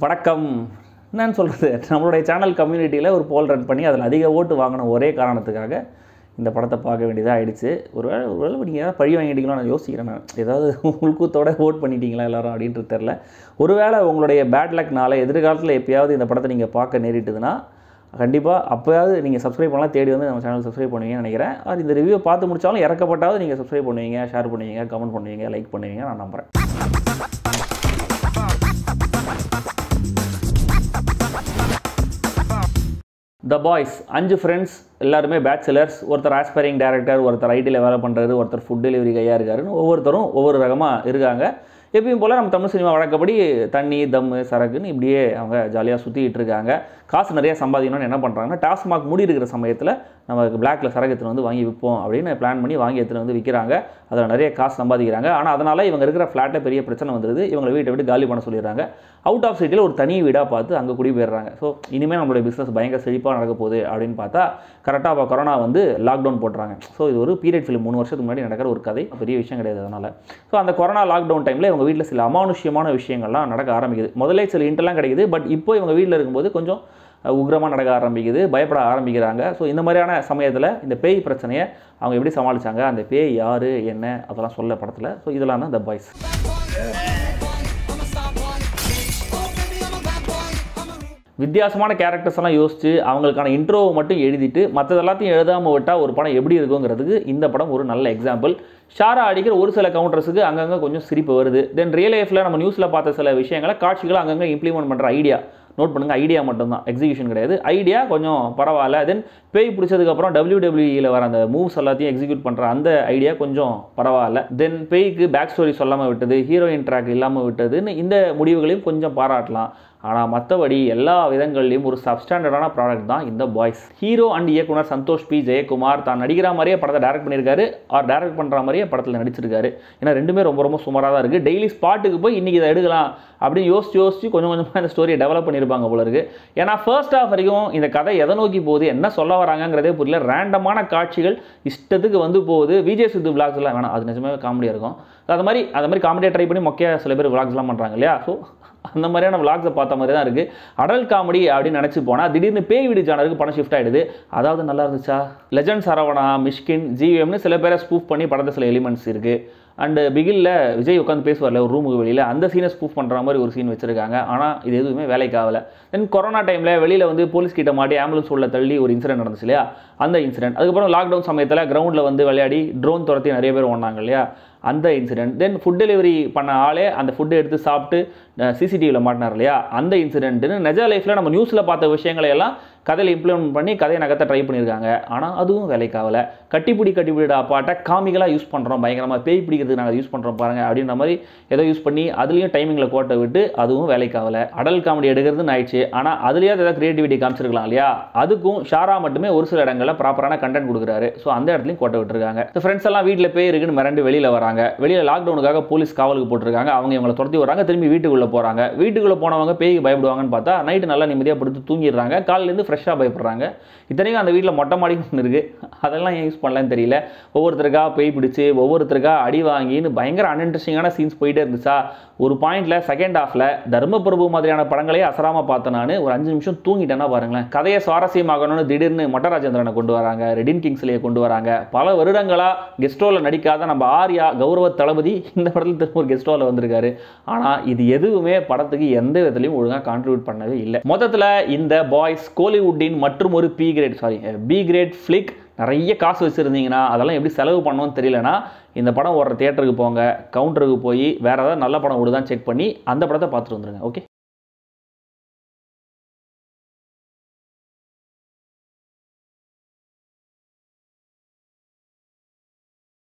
வணக்கம். என்னன்னு சொல்கிறது, நம்மளுடைய சேனல் கம்யூனிட்டியில் ஒரு போல் ரன் பண்ணி அதில் அதிக ஓட்டு வாங்கின ஒரே காரணத்துக்காக இந்த படத்தை பார்க்க வேண்டியதாக ஆயிடுச்சு. ஒருவேளை நீங்கள் ஏதாவது பழி வாங்கிட்டீங்களோ நான் யோசிக்கிறேன். நான் ஏதாவது உள்கூத்தோட ஓட் பண்ணிட்டீங்களா எல்லோரும் அப்படின்றது தெரில. ஒருவேளை உங்களுடைய பேட் லக்னால எதிர்காலத்தில் எப்பயாவது இந்த படத்தை நீங்கள் பார்க்க நேரிட்டுதுன்னா கண்டிப்பாக அப்போயாவது நீங்கள் சப்ஸ்கிரைப் பண்ணலாம், தேடி வந்து நம்ம சேனல் சப்ஸ்கிரைப் பண்ணுவீங்கன்னு நினைக்கிறேன். அது இந்த ரிவ்யூ பார்த்து முடித்தாலும் இறக்கப்பட்டாவது நீங்கள் சப்ஸ்கிரைப் பண்ணுவீங்க, ஷேர் பண்ணுவீங்க, கமெண்ட் பண்ணுவீங்க, லைக் பண்ணுவீங்க நான் நம்புகிறேன். த பாய்ஸ் 5 ஃப்ரெண்ட்ஸ், எல்லாருமே பேச்சுலர்ஸ். ஒருத்தர் ஆஸ்பைரிங் டைரக்டர், ஒருத்தர் ஐடியில் வேலை பண்ணுறாரு, ஒருத்தர் ஃபுட் டெலிவரி கையாக இருக்காருன்னு ஒவ்வொருத்தரும் ஒவ்வொரு ரகமாக இருக்காங்க. எப்பயும் போல் நம்ம தமிழ் சினிமா வழக்கப்படி தண்ணி தம்மு சரக்குன்னு இப்படியே அவங்க ஜாலியாக சுற்றிக்கிட்டு இருக்காங்க. காசு நிறையா சம்பாதிக்கணும்னு என்ன பண்ணுறாங்கன்னா, டாஸ்மாக் மூடி இருக்கிற சமயத்தில் நமக்கு பிளாக்ல சரக்கு எடுத்துன்னு வந்து வாங்கி விற்போம் அப்படின்னு பிளான் பண்ணி வாங்கி எடுத்துன்னு வந்து விற்கிறாங்க. அதில் நிறைய காசு சம்பாதிக்கிறாங்க. ஆனால் அதனால் இவங்க இருக்கிற ஃப்ளாட்டில் பெரிய பிரச்சனை வந்துடுது. இவங்களை வீட்டை விட்டு காலி பண்ண சொல்லிடுறாங்க. அவுட் ஆஃப் சிட்டியில் ஒரு தனி வீடாக பார்த்து அங்கே குடி போயிடுறாங்க. ஸோ இனிமேல் நம்மளுடைய பிஸ்னஸ் பயங்கர செழிப்பாக நடக்க போகுது அப்படின்னு பார்த்தா கரெக்டாக அப்போ கொரோனா வந்து லாக்டவுன் போட்டுறாங்க. ஸோ இது ஒரு பீரியட் ஃபிலிம் 3 வருஷத்துக்கு முன்னாடி நடக்கிற ஒரு கதை, பெரிய விஷயம் கிடையாது. அதனால் ஸோ அந்த கொரோனா லாக்டவுன் டைமில் இவங்க வீட்டில் சில அமானுஷ்யமான விஷயங்கள்லாம் நடக்க ஆரம்பிக்குது. முதல்ல சில இன்டெல்லாம் கிடைக்குது, பட் இப்போ இவங்க வீட்டில் இருக்கும்போது கொஞ்சம் உக்ரமாக நடக்க ஆரம்பிக்குது, பயப்பட ஆரம்பிக்கிறாங்க. ஸோ இந்த மாதிரியான சமயத்தில் இந்த பேய் பிரச்சனையை அவங்க எப்படி சமாளித்தாங்க, அந்த பேய் யார் என்ன அதெல்லாம் சொல்ல படத்தில். ஸோ இதெல்லாம் தான் த பாய்ஸ். வித்தியாசமான கேரக்டர்ஸ் எல்லாம் யோசிச்சு அவங்களுக்கான இன்ட்ரோவை மட்டும் எழுதிட்டு மற்றது எல்லாத்தையும் எழுதாமல் விட்டால் ஒரு படம் எப்படி இருக்குங்கிறதுக்கு இந்த படம் ஒரு நல்ல எக்ஸாம்பிள். ஷாரா அடிக்கிற ஒரு சில கவுண்டர்ஸுக்கு அங்கங்கே கொஞ்சம் சிரிப்பு வருது. தென் ரியல் லைஃப்பில் நம்ம நியூஸில் பார்த்த சில விஷயங்களை காட்சிகளை அங்கங்கே இம்ப்ளிமெண்ட் பண்ணுற ஐடியா, நோட் பண்ணுங்கள், ஐடியா மட்டும்தான், எக்ஸிக்யூஷன் கிடையாது. ஐடியா கொஞ்சம் பரவாயில்ல. தென் பேய் பிடிச்சதுக்கப்புறம் WWEயில் வர அந்த மூவ்ஸ் எல்லாத்தையும் எக்ஸிக்யூட் பண்ணுற அந்த ஐடியா கொஞ்சம் பரவாயில்ல. தென் பேய்க்கு பேக் ஸ்டோரி சொல்லாமல் விட்டது, ஹீரோயின் ட்ராக் இல்லாமல் விட்டதுன்னு இந்த முடிவுகளையும் கொஞ்சம் பாராட்டலாம். ஆனால் மற்றபடி எல்லா விதங்கள்லையும் ஒரு சப்ஸ்டாண்டர்டான ப்ராடக்ட் தான் இந்த பாய்ஸ். ஹீரோ அண்ட் இயக்குனர் சந்தோஷ் பி ஜெயக்குமார் தான் நடிக்கிற மாதிரியே படத்தை டைரக்ட் பண்ணியிருக்காரு, ஆர் டைரக்ட் பண்ணுற மாதிரியே படத்தில் நடிச்சிருக்காரு. ஏன்னா ரெண்டுமே ரொம்ப ரொம்ப சுமாராக தான் இருக்குது. டெய்லி ஸ்பாட்டுக்கு போய் இன்றைக்கி இதை எடுக்கலாம் அப்படின்னு யோசிச்சு கொஞ்சம் கொஞ்சமாக இந்த ஸ்டோரியை டெவலப் பண்ணியிருப்பாங்க போல இருக்குது. ஏன்னா ஃபர்ஸ்ட் ஹாஃப் வரைக்கும் இந்த கதை எதை நோக்கி போகுது, என்ன சொல்ல வராங்கிறதே புரியல. ரேண்டமான காட்சிகள் இஷ்டத்துக்கு வந்து போகுது. விஜய் சித்து விளாக்ஸ்லாம் வேணாம், அது நிஜமாவே காமெடியாக இருக்கும். அது மாதிரி காமெடியாக ட்ரை பண்ணி மொக்கையாக சில பேர் விளாக்ஸ்லாம் பண்ணுறாங்க இல்லையா. ஸோ அந்த மாதிரியான விளாக்ஸை பார்த்த மாதிரி தான் இருக்குது. அடல் காமெடி அப்படின்னு நினச்சி போனால் திடீர்னு பேய் வீடு ஜானருக்கு படம் ஷிஃப்ட் ஆகிடுது. அதாவது நல்லா இருந்துச்சா, லெஜண்ட் சரவணா, மிஷ்கின், ஜிவிஎம்னு சில பேரை ஸ்பூஃப் பண்ணி படத்தில் சில எலிமெண்ட்ஸ் இருக்குது. அண்டு பிகிலில் விஜய் உட்காந்து பேசுவார்ல ஒரு ரூமுக்கு வெளியில், அந்த சீனை ஸ்பூஃப் பண்ணுற மாதிரி ஒரு சீன் வச்சுருக்காங்க. ஆனால் இது எதுவுமே வேலைக்கு ஆகலை. தென் கொரோனா டைமில் வெளியில் வந்து போலீஸ் கிட்ட மாட்டி ஆம்புலன்ஸ் உள்ள தள்ளி ஒரு இன்சிடென்ட் நடந்துச்சு இல்லையா, அந்த இன்சிடென்ட். அதுக்கப்புறம் லாக்டவுன் சமயத்தில் கிரவுண்டில் வந்து விளையாடி ட்ரோன் துரத்தி நிறைய பேர் ஓடினாங்க இல்லையா, அந்த இன்சிடென்ட். தென் ஃபுட் டெலிவரி பண்ண ஆளே அந்த ஃபுட்டை எடுத்து சாப்பிட்டு சிசிடிவியில் மாட்டினார் இல்லையா, அந்த இன்சிடென்ட்னு நிஜ லைஃப்பில் நம்ம நியூஸில் பார்த்த விஷயங்களை எல்லாம் கதையில் இம்ப்ளிமெண்ட் பண்ணி கதையை நகர்த்த ட்ரை பண்ணியிருக்காங்க. ஆனால் அதுவும் வேலைக்காகலை. கட்டிப்பிடிடா பாட்டை காமிகளாக யூஸ் பண்ணுறோம், பயங்கரமாக பேய் பிடிக்கிறதுக்கு நாங்கள் யூஸ் பண்ணுறோம் பாருங்கள் அப்படின்ற மாதிரி ஏதோ யூஸ் பண்ணி அதுலேயும் டைமிங்கில் கோட்டை விட்டு அதுவும் வேலைக்காகலை. அடல் காமெடி எடுக்கிறதுன்னு ஆயிடுச்சு. ஆனால் அதுலேயே ஏதாவது கிரியேட்டிவிட்டி காமிச்சிருக்கலாம் இல்லையா, அதுக்கும் ஷாரா மட்டுமே ஒரு சில இடங்களில் ப்ராப்பரான கண்டென்ட் கொடுக்குறாரு. ஸோ அந்த இடத்துலையும் கோட்டை விட்டுருக்காங்க. ஃப்ரெண்ட்ஸ் எல்லாம் வீட்டில் பேய் இருக்குன்னு மிரண்டு வெளியில் வராங்க. வெளியில் லாக்டவுனுக்காக போலீஸ் காவலுக்கு போட்டிருக்காங்க. அவங்க இவங்களை துரத்தி வராங்க, திரும்பி வீட்டுக்குள்ளே போகிறாங்க. வீட்டுக்குள்ளே போனவங்க பேய்க்கு பயப்படுவாங்கன்னு பார்த்தா நைட்டு நல்லா நிம்மதியாக படுத்து தூங்கிடுறாங்க. காலையிலேருந்து ஃப்ரெஷ்ஷாக பயப்படுறாங்க. இத்தனைக்கும் அந்த வீட்டில் மொட்டை மாடி ஒன்று இருக்குது, அதெல்லாம் ஏன் யூஸ் பண்ணலான்னு தெரியல. ஒவ்வொருத்தருக்கா பேய் பிடிச்சி ஒவ்வொருத்தருக்கா அடி வாங்கின்னு பயங்கர அன்இன்ட்ரெஸ்டிங்கான சீன்ஸ் போயிட்டே இருந்துச்சா. ஒரு பாயிண்டில் செகண்ட் ஹாஃபில் தர்மபிரபு மாதிரியான படங்களையே அசராமல் பார்த்தேன் நான். ஒரு 5 நிமிஷம் தூங்கிட்டேன்னா பாருங்களேன். கதையை சுவாரஸ்யமாகணும்னு திடீர்னு மொட்டராஜேந்திரனை கொண்டு வராங்க, ரெடின் கிங்ஸ்லேயே கொண்டு வராங்க. பல வருடங்களாக கெஸ்ட் ரோலில் நடிக்காத நம்ம ஆர்யா கௌரவ தளபதி இந்த படத்தில் திரும்ப ஒரு கெஸ்ட் ரோலில் வந்திருக்காரு. ஆனால் இது எதுவுமே படத்துக்கு எந்த விதத்துலையும் ஒழுங்காக கான்ட்ரிபியூட் பண்ணவே இல்லை. மொத்தத்தில் இந்த பாய்ஸ் கோலிவுட்டின் மற்றும் ஒரு பி கிரேட் ஃபிளிக். நிறைய காசு வச்சுருந்தீங்கன்னா அதெல்லாம் எப்படி செலவு பண்ணணும்னு தெரியலனா இந்த படம் ஓடுற தியேட்டருக்கு போங்க, கவுண்டருக்கு போய் வேறு ஏதாவது நல்ல படம் ஓடுதான் செக் பண்ணி அந்த படத்தை பார்த்துட்டு வந்துருங்க. ஓகே.